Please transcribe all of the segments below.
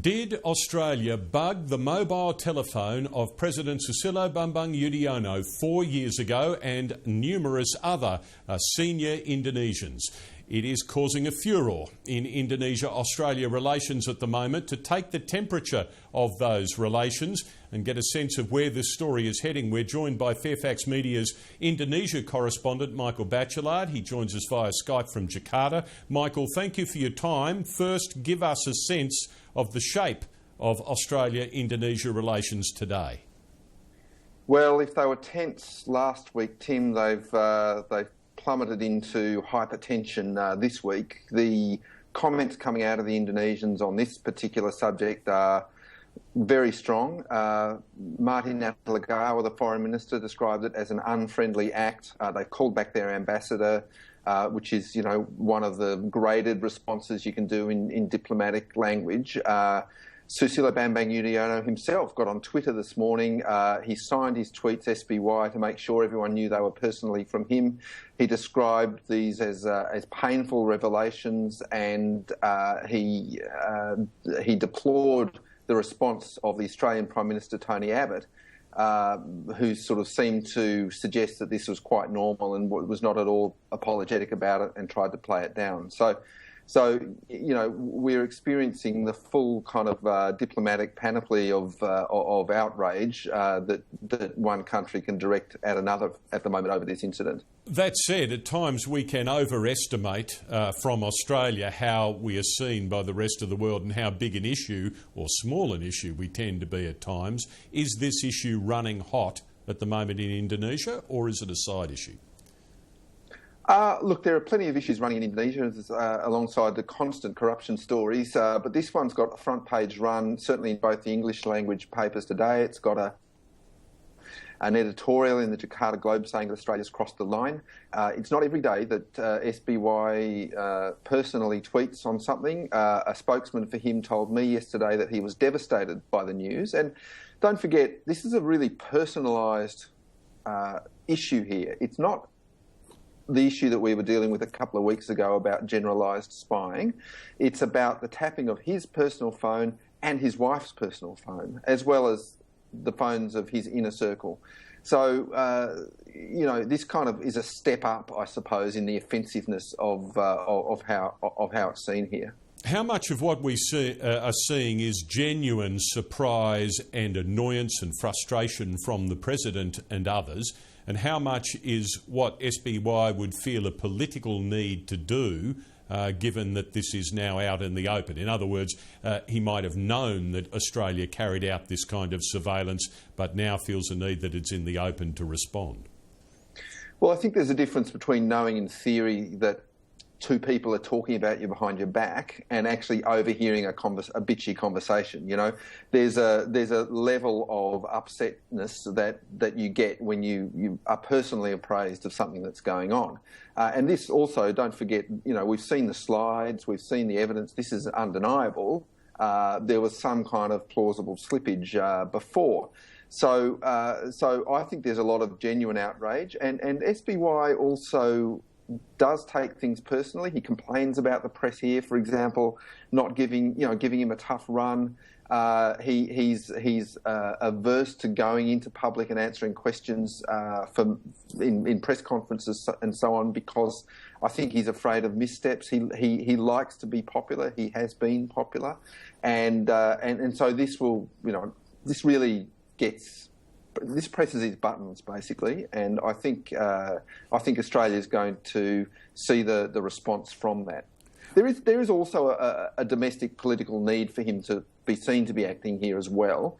Did Australia bug the mobile telephone of President Susilo Bambang Yudhoyono 4 years ago and numerous other senior Indonesians? It is causing a furore in Indonesia-Australia relations at the moment. To take the temperature of those relations and get a sense of where this story is heading, we're joined by Fairfax Media's Indonesia correspondent, Michael Bachelard. He joins us via Skype from Jakarta. Michael, thank you for your time. First, give us a sense of the shape of Australia-Indonesia relations today. Well, if they were tense last week, Tim, they've plummeted into hypertension this week. The comments coming out of the Indonesians on this particular subject are very strong. Martin Natalegawa, the foreign minister, described it as an unfriendly act. They've called back their ambassador, which is, one of the graded responses you can do in diplomatic language. Susilo Bambang Yudhoyono himself got on Twitter this morning. He signed his tweets SBY to make sure everyone knew they were personally from him. He described these as painful revelations, and he deplored the response of the Australian Prime Minister Tony Abbott, who sort of seemed to suggest that this was quite normal and was not at all apologetic about it and tried to play it down. So we're experiencing the full kind of diplomatic panoply of outrage that one country can direct at another at the moment over this incident. That said, at times we can overestimate from Australia how we are seen by the rest of the world and how big an issue or small an issue we tend to be at times. Is this issue running hot at the moment in Indonesia, or is it a side issue? Look, there are plenty of issues running in Indonesia alongside the constant corruption stories, but this one's got a front page run, certainly in both the English language papers today. It's got an editorial in the Jakarta Globe saying that Australia's crossed the line. It's not every day that SBY personally tweets on something. A spokesman for him told me yesterday that he was devastated by the news. And don't forget, this is a really personalised issue here. It's not the issue that we were dealing with a couple of weeks ago about generalised spying. It's about the tapping of his personal phone and his wife's personal phone, as well as the phones of his inner circle. So, this kind of is a step up, I suppose, in the offensiveness of how it's seen here. How much of what we are seeing is genuine surprise and annoyance and frustration from the President and others, and how much is what SBY would feel a political need to do, given that this is now out in the open? In other words, he might have known that Australia carried out this kind of surveillance, but now feels a need that it's in the open to respond. Well, I think there's a difference between knowing in theory that two people are talking about you behind your back and actually overhearing a bitchy conversation. There's a level of upsetness that you get when you are personally appraised of something that's going on. And this also, don't forget, we've seen the slides, we've seen the evidence. This is undeniable. There was some kind of plausible slippage before. So I think there's a lot of genuine outrage, and SBY also does take things personally. He complains about the press here, for example, not giving him a tough run. He's averse to going into public and answering questions in press conferences and so on, because I think he's afraid of missteps. He likes to be popular. He has been popular, and so this really gets. This presses his buttons, basically, and I think Australia is going to see the response from that. There is also a domestic political need for him to be seen to be acting here as well.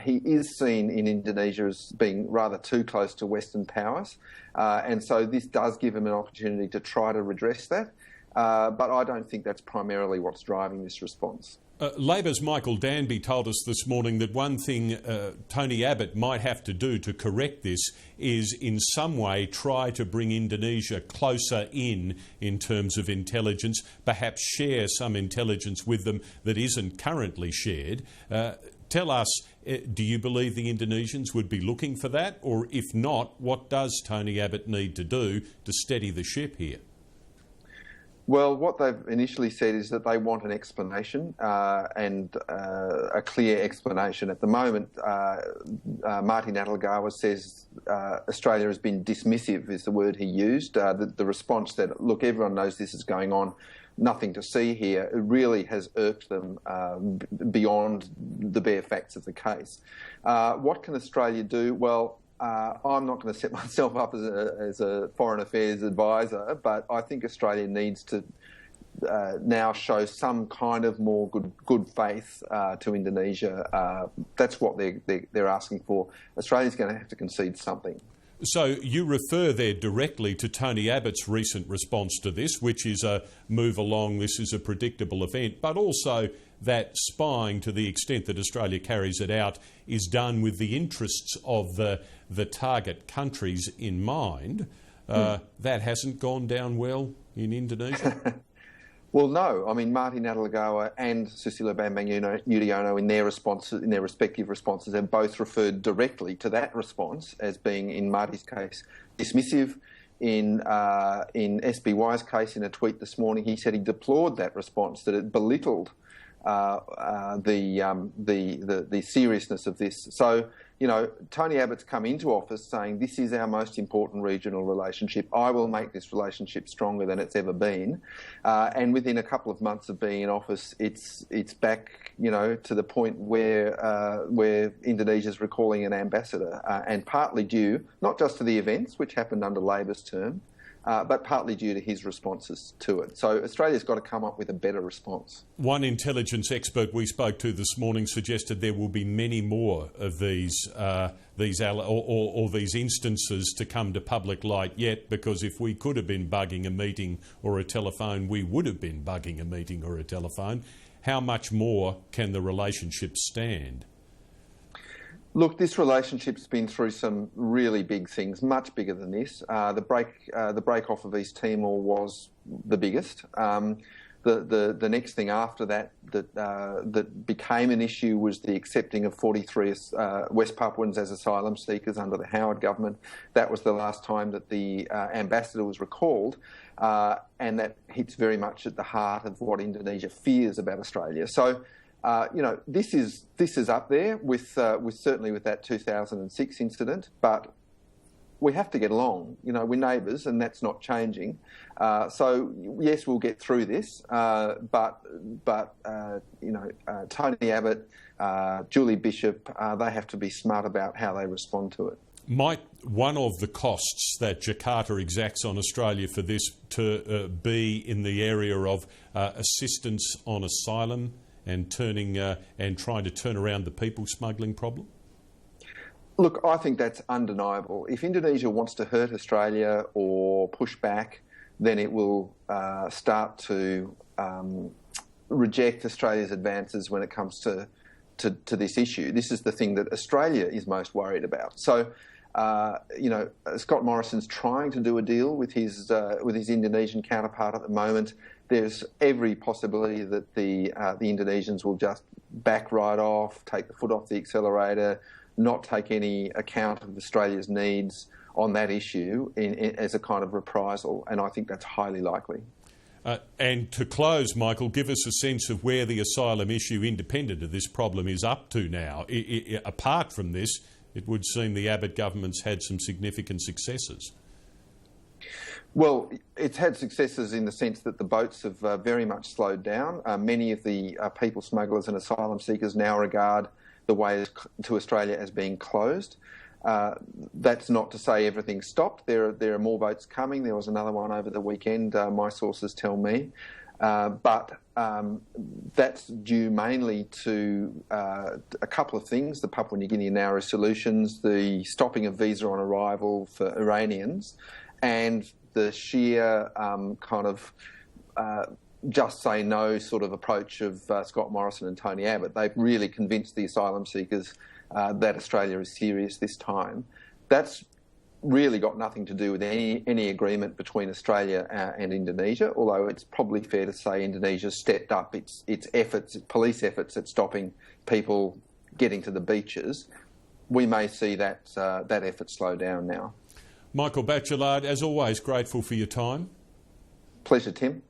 He is seen in Indonesia as being rather too close to Western powers, and so this does give him an opportunity to try to redress that. But I don't think that's primarily what's driving this response. Labor's Michael Danby told us this morning that one thing Tony Abbott might have to do to correct this is in some way try to bring Indonesia closer in terms of intelligence, perhaps share some intelligence with them that isn't currently shared. Tell us, do you believe the Indonesians would be looking for that? Or if not, what does Tony Abbott need to do to steady the ship here? Well, what they've initially said is that they want an explanation and a clear explanation. At the moment, Marty Natalegawa says Australia has been dismissive, is the word he used. The response that, look, everyone knows this is going on, nothing to see here, it really has irked them beyond the bare facts of the case. What can Australia do? Well, I'm not going to set myself up as a foreign affairs advisor, but I think Australia needs to now show some kind of more good faith to Indonesia. That's what they're asking for. Australia's going to have to concede something. So you refer there directly to Tony Abbott's recent response to this, which is a move along, this is a predictable event, but also that spying, to the extent that Australia carries it out, is done with the interests of the target countries in mind. That hasn't gone down well in Indonesia? Well, no. I mean, Marty Natalegawa and Susilo Bambang Yudhoyono, in their respective responses, have both referred directly to that response as being, in Marty's case, dismissive. In SBY's case, in a tweet this morning, he said he deplored that response, that it belittled the seriousness of this. So, Tony Abbott's come into office saying this is our most important regional relationship. I will make this relationship stronger than it's ever been. And within a couple of months of being in office, it's back, to the point where Indonesia's recalling an ambassador, and partly due not just to the events which happened under Labor's term, but partly due to his responses to it. So Australia's got to come up with a better response. One intelligence expert we spoke to this morning suggested there will be many more of these instances to come to public light yet, because if we could have been bugging a meeting or a telephone, we would have been bugging a meeting or a telephone. How much more can the relationship stand? Look, this relationship's been through some really big things, much bigger than this. The break off of East Timor was the biggest. The next thing after that became an issue was the accepting of 43 West Papuans as asylum seekers under the Howard government. That was the last time that the ambassador was recalled, and that hits very much at the heart of what Indonesia fears about Australia. So. This is up there with certainly with that 2006 incident, but we have to get along. We're neighbours, and that's not changing. So yes, we'll get through this, but Tony Abbott, Julie Bishop, they have to be smart about how they respond to it. Might one of the costs that Jakarta exacts on Australia for this to be in the area of assistance on asylum and trying to turn around the people-smuggling problem? Look, I think that's undeniable. If Indonesia wants to hurt Australia or push back, then it will start to reject Australia's advances when it comes to this issue. This is the thing that Australia is most worried about. So, Scott Morrison's trying to do a deal with his Indonesian counterpart at the moment. There's every possibility that the Indonesians will just back right off, take the foot off the accelerator, not take any account of Australia's needs on that issue as a kind of reprisal, and I think that's highly likely. And to close, Michael, give us a sense of where the asylum issue, independent of this problem, is up to now. Apart from this, it would seem the Abbott government's had some significant successes. Well, it's had successes in the sense that the boats have very much slowed down. Many of the people smugglers and asylum seekers now regard the way to Australia as being closed. That's not to say everything's stopped. There are more boats coming. There was another one over the weekend, my sources tell me. But that's due mainly to a couple of things: the Papua New Guinea now resolutions, the stopping of visa on arrival for Iranians, and the sheer just say no sort of approach of Scott Morrison and Tony Abbott. They've really convinced the asylum seekers that Australia is serious this time. That's really got nothing to do with any agreement between Australia and Indonesia, although it's probably fair to say Indonesia's stepped up its police efforts at stopping people getting to the beaches. We may see that effort slow down now. Michael Bachelard, as always, grateful for your time. Pleasure, Tim.